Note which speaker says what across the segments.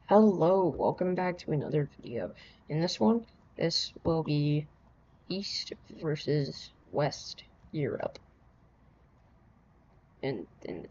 Speaker 1: Hello, welcome back to another video. In this one, this will be East versus West Europe. And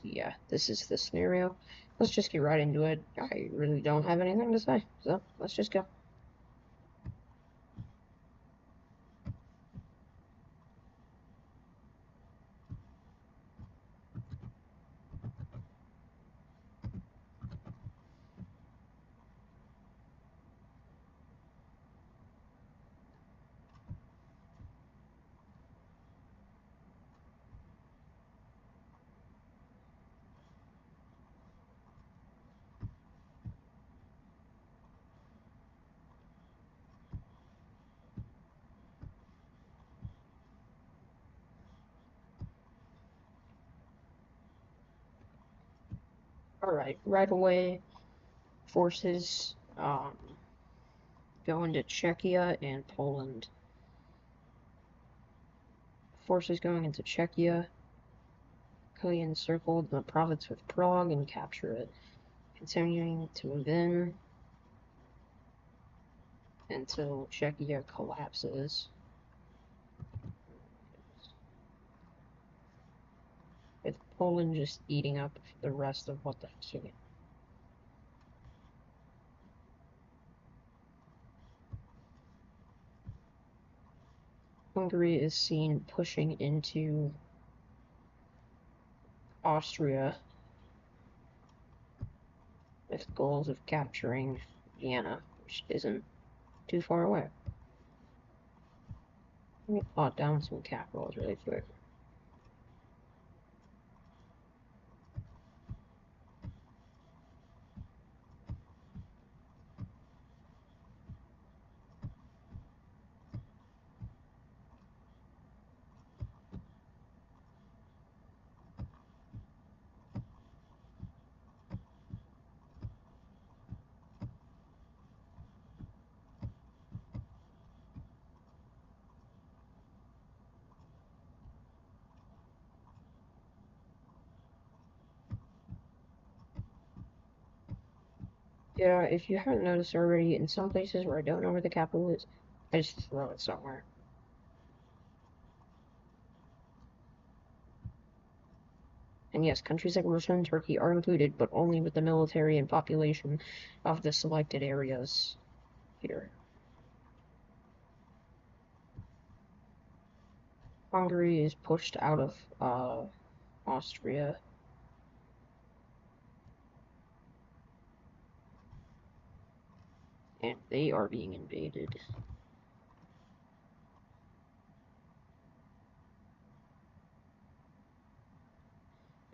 Speaker 1: yeah, this is the scenario. Let's just get right into it. I really don't have anything to say, so let's just go. Alright, right away, forces go into Czechia and Poland. Forces going into Czechia quickly encircled the province of Prague and capture it, continuing to move in until Czechia collapses. With Poland just eating up the rest of what they're doing. Hungary is seen pushing into Austria with goals of capturing Vienna, which isn't too far away. Let me plot down some capitals really quick. Yeah, if you haven't noticed already, in some places where I don't know where the capital is, I just throw it somewhere. And yes, countries like Russia and Turkey are included, but only with the military and population of the selected areas here. Hungary is pushed out of Austria. And they are being invaded.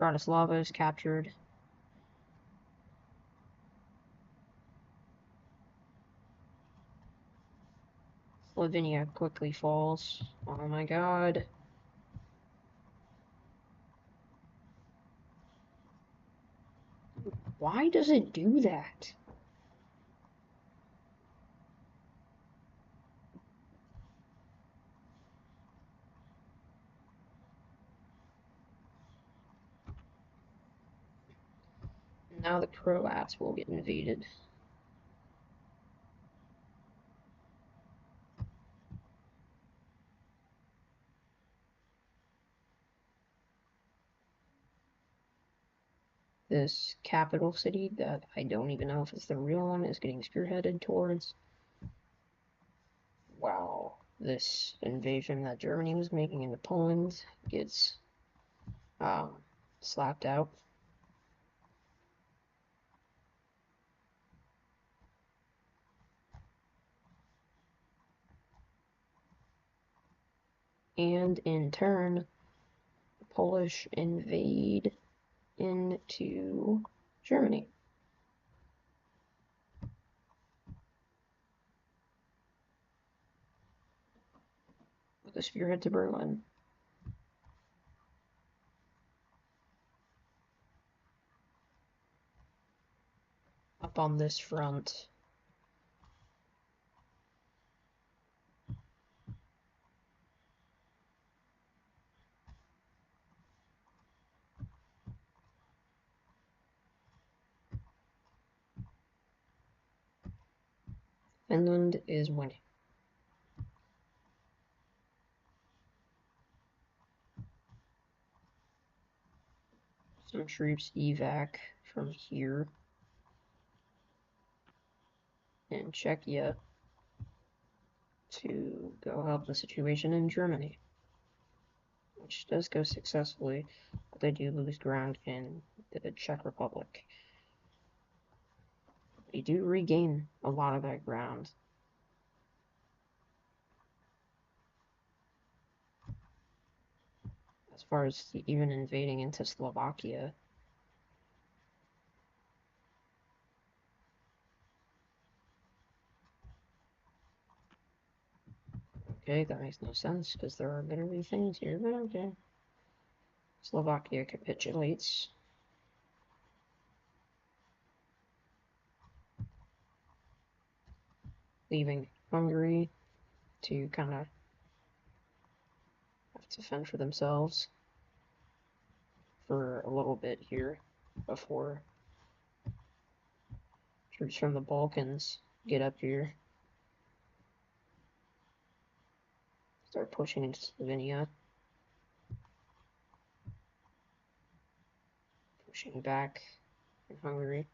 Speaker 1: Bratislava is captured. Slovenia quickly falls. Oh my god. Why does it do that? Now the Croats will get invaded. This capital city that I don't even know if it's the real one is getting spearheaded towards. Wow. This invasion that Germany was making into Poland gets slapped out. And in turn, the Polish invade into Germany. With a spearhead to Berlin. Up on this front. Finland is winning. Some troops evac from here in Czechia to go help the situation in Germany, which does go successfully, but they do lose ground in the Czech Republic. They do regain a lot of that ground. As far as even invading into Slovakia. Okay, that makes no sense, because there are literally things here, but okay. Slovakia capitulates. Leaving Hungary to kind of have to fend for themselves for a little bit here before troops from the Balkans get up here. Start pushing into Slovenia. Pushing back in Hungary.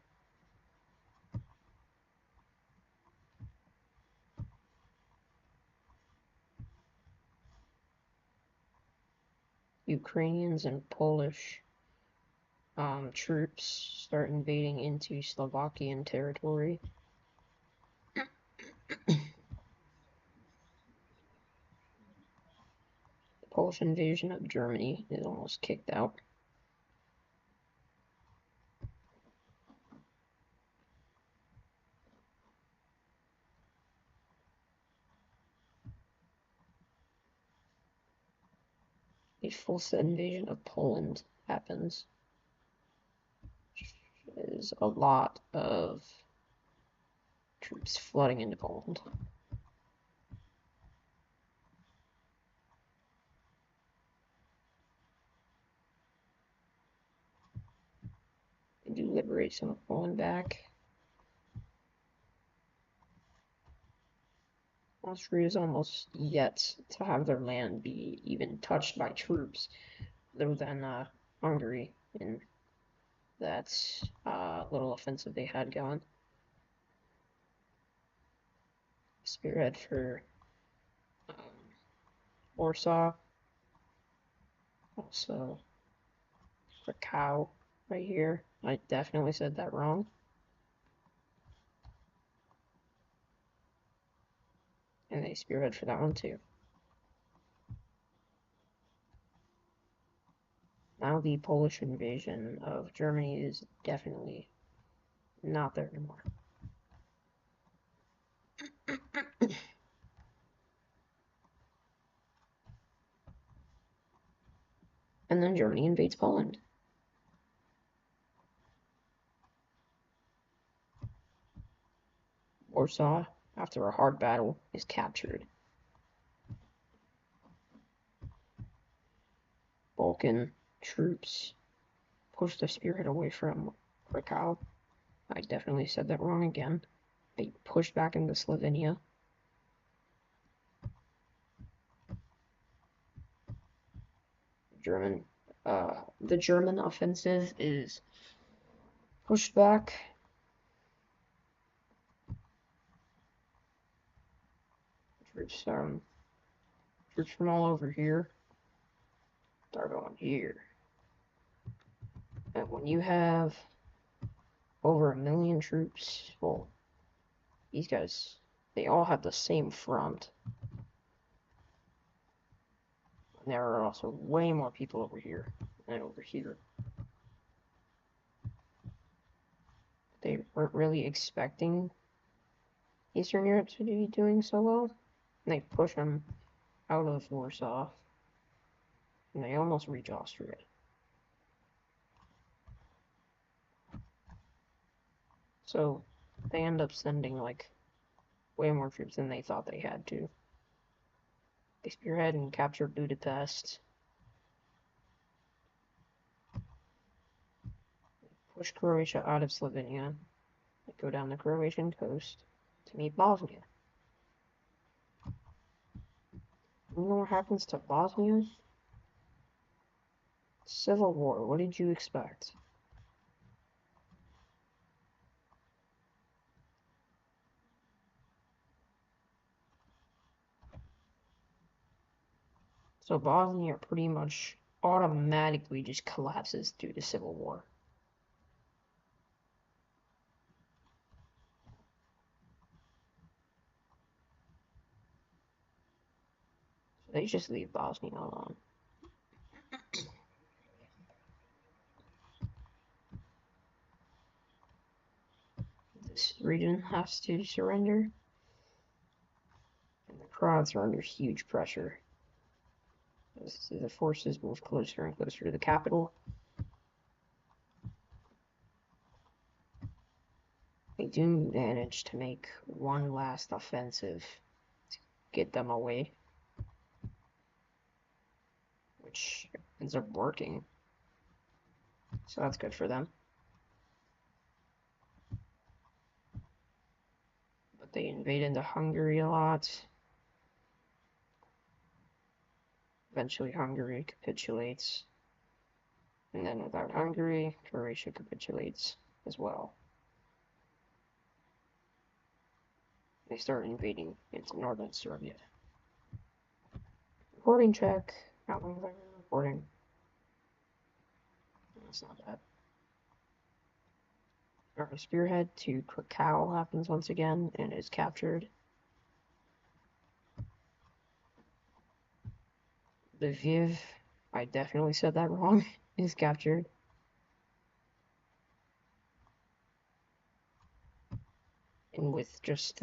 Speaker 1: Ukrainians and Polish troops start invading into Slovakian territory. The Polish invasion of Germany is almost kicked out. A full-set invasion of Poland happens. Is a lot of troops flooding into Poland. They do liberate some of Poland back. Austria is almost yet to have their land be even touched by troops, other than Hungary in that little offensive they had going. Spearhead for Warsaw, also Krakow right here. I definitely said that wrong. And they spearhead for that one too. Now the Polish invasion of Germany is definitely not there anymore. And then Germany invades Poland. Warsaw, after a hard battle, is captured. Balkan troops push the spearhead away from Krakow. I definitely said that wrong again. They push back into Slovenia. The German offensive is pushed back. Troops from all over here start going here. And when you have over 1 million troops, well, these guys, they all have the same front. And there are also way more people over here than over here. They weren't really expecting Eastern Europe to be doing so well. And they push them out of Warsaw. And they almost reach Austria. So they end up sending like way more troops than they thought they had to. They spearhead and capture Budapest. Push Croatia out of Slovenia. They go down the Croatian coast to meet Bosnia. You know what happens to Bosnia? Civil war. What did you expect? So Bosnia pretty much automatically just collapses due to civil war. So they just leave Bosnia alone. This region has to surrender, and the Croats are under huge pressure as the forces move closer and closer to the capital. They do manage to make one last offensive to get them away, which ends up working. So that's good for them. But they invade into Hungary a lot. Eventually Hungary capitulates. And then without Hungary, Croatia capitulates as well. They start invading into northern Serbia. Recording check. How long have I been recording? That's not bad. Our spearhead to Krakow happens once again and is captured. Lviv, I definitely said that wrong, is captured. And with just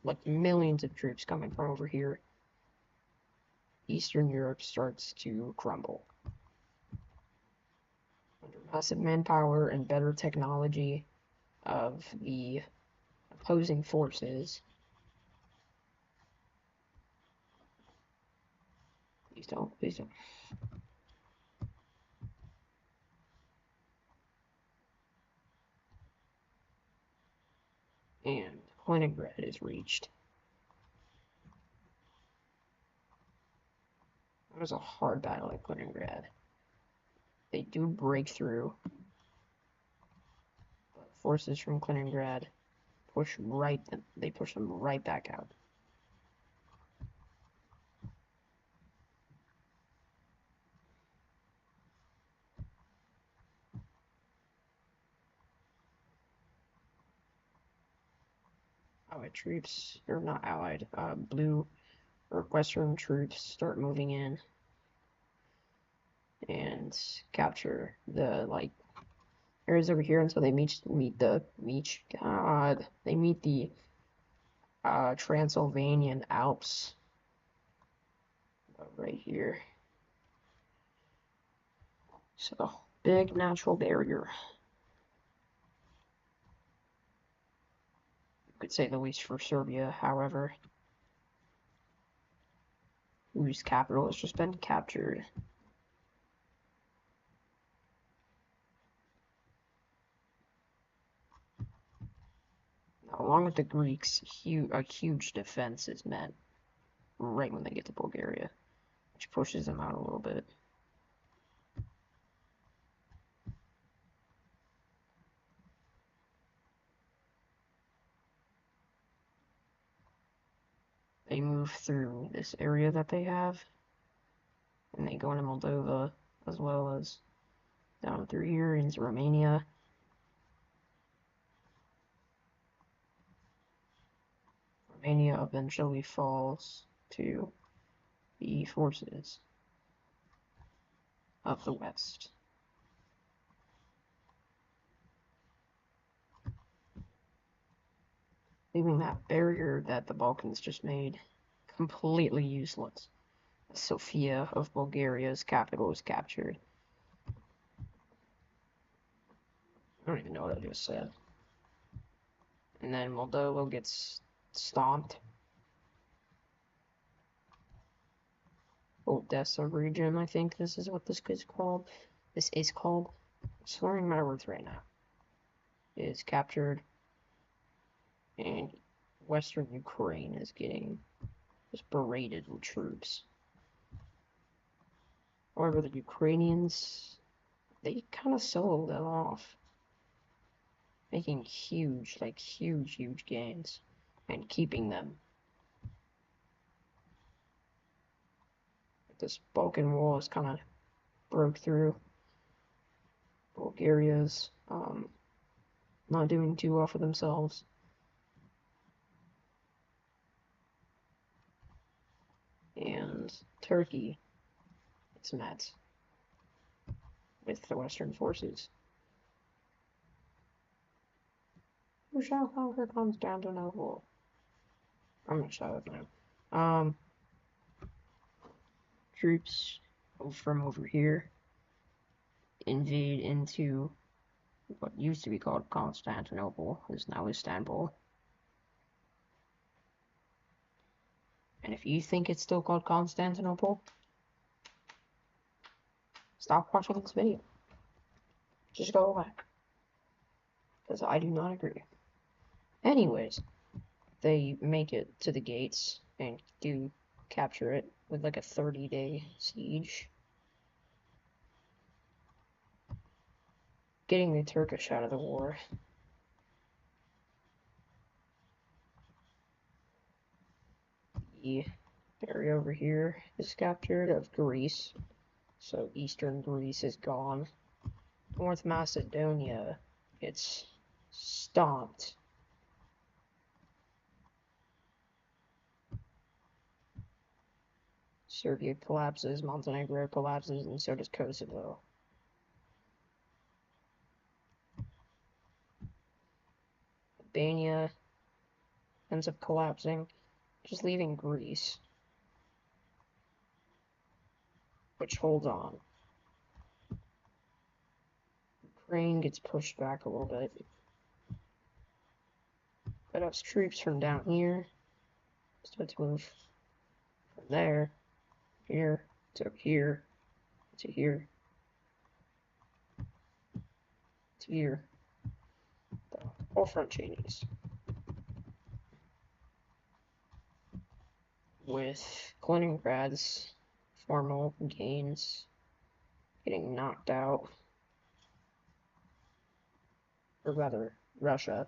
Speaker 1: like millions of troops coming from over here, Eastern Europe starts to crumble. Under massive manpower and better technology of the opposing forces. Please don't, please don't. And Leningrad is reached. It was a hard battle at Leningrad. They do break through, but forces from Leningrad push them right back out. Allied troops, or not allied, blue or Western troops start moving in and capture the areas over here until they meet the Transylvanian Alps right here. So big natural barrier. You could say the least for Serbia, however, whose capital has just been captured. Now, along with the Greeks, a huge defense is met right when they get to Bulgaria, which pushes them out a little bit. They move through this area that they have, and they go into Moldova, as well as down through here into Romania. Romania eventually falls to the forces of the West. Leaving that barrier that the Balkans just made completely useless. Sofia of Bulgaria's capital is captured. I don't even know what I just said. And then Moldova gets stomped. Odessa region, I think this is what this is called. This is called. I'm swearing my words right now. Is captured. And Western Ukraine is getting just berated with troops. However, the Ukrainians, they kind of soloed them off, making huge, huge gains, and keeping them. This Balkan wall is kind of broke through. Bulgaria's not doing too well for themselves. And Turkey is met with the Western forces. Who shall conquer Constantinople? I'm not sure now. Troops from over here invade into what used to be called Constantinople, is now Istanbul. And if you think it's still called Constantinople, stop watching this video. Just go away. Because I do not agree. Anyways, they make it to the gates and do capture it with like a 30-day siege. Getting the Turkish out of the war. The area over here is captured of Greece. So eastern Greece is gone. North Macedonia, it's stomped. Serbia collapses, Montenegro collapses, and so does Kosovo. Albania ends up collapsing, just leaving Greece, which holds on. Ukraine gets pushed back a little bit. But us troops from down here start to move from there, here, to here, to here, to here. The whole front changes. With Kaliningrad's formal gains getting knocked out, or rather, Russia.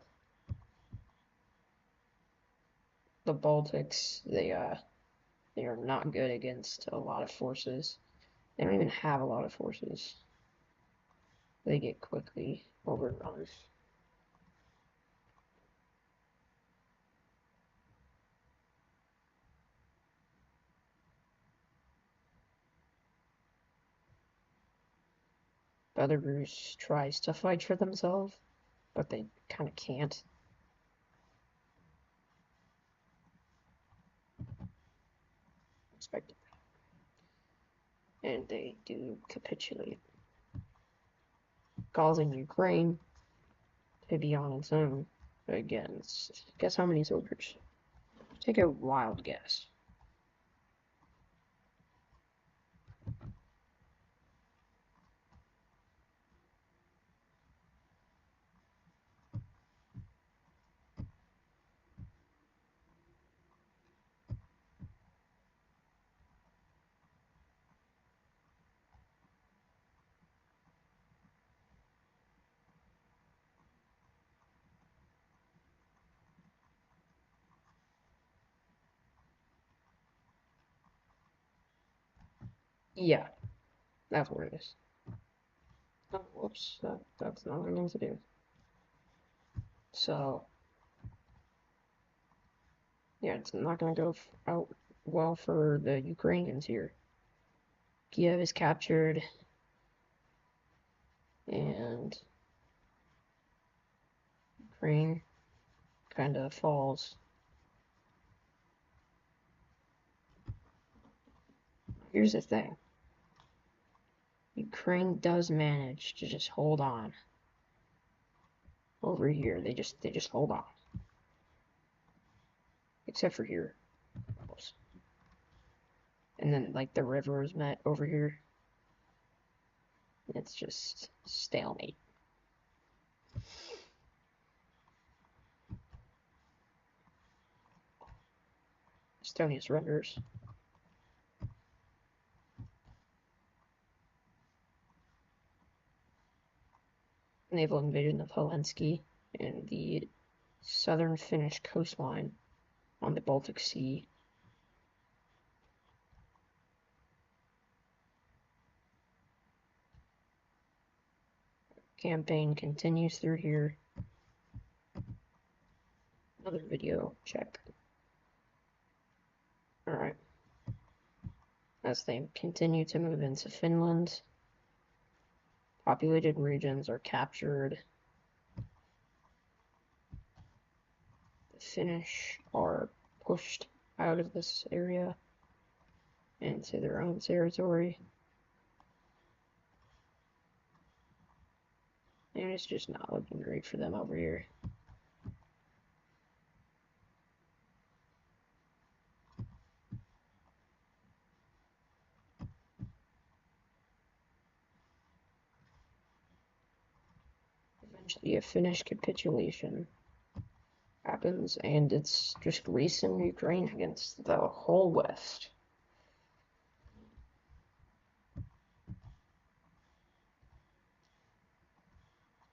Speaker 1: The Baltics, they are not good against a lot of forces. They don't even have a lot of forces. They get quickly overrun. Belarus tries to fight for themselves, but they kind of can't. Expected. And they do capitulate, causing Ukraine to be on its own again. Guess how many soldiers? Take a wild guess. Yeah, that's what it is. Oh, whoops, that's not what I meant to do. So, yeah, it's not going to go out well for the Ukrainians here. Kiev is captured, and Ukraine kind of falls. Here's the thing. Ukraine does manage to just hold on. Over here, they just hold on. Except for here. And then, like, the river is met over here. It's just stalemate. Estonia surrenders. Naval invasion of Helsinki and the southern Finnish coastline on the Baltic Sea. Campaign continues through here. Another video check. Alright. As they continue to move into Finland, populated regions are captured. The Finnish are pushed out of this area into their own territory. And it's just not looking great for them over here. Eventually a Finnish capitulation happens, and it's just Greece and Ukraine against the whole West.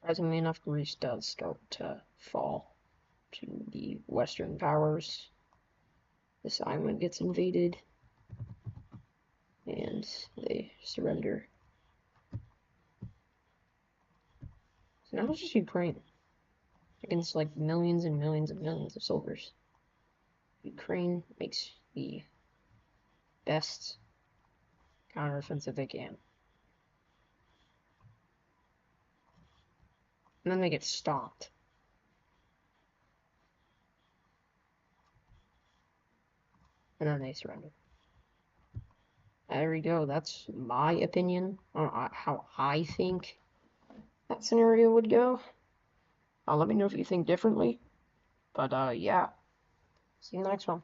Speaker 1: Surprisingly enough, Greece does start to fall to the Western powers. This island gets invaded, and they surrender. So now it's just Ukraine against like millions and millions and millions of soldiers. Ukraine makes the best counteroffensive they can. And then they get stopped. And then they surrender. There we go. That's my opinion on how I think that scenario would go. Let me know if you think differently. But yeah, see you in the next one.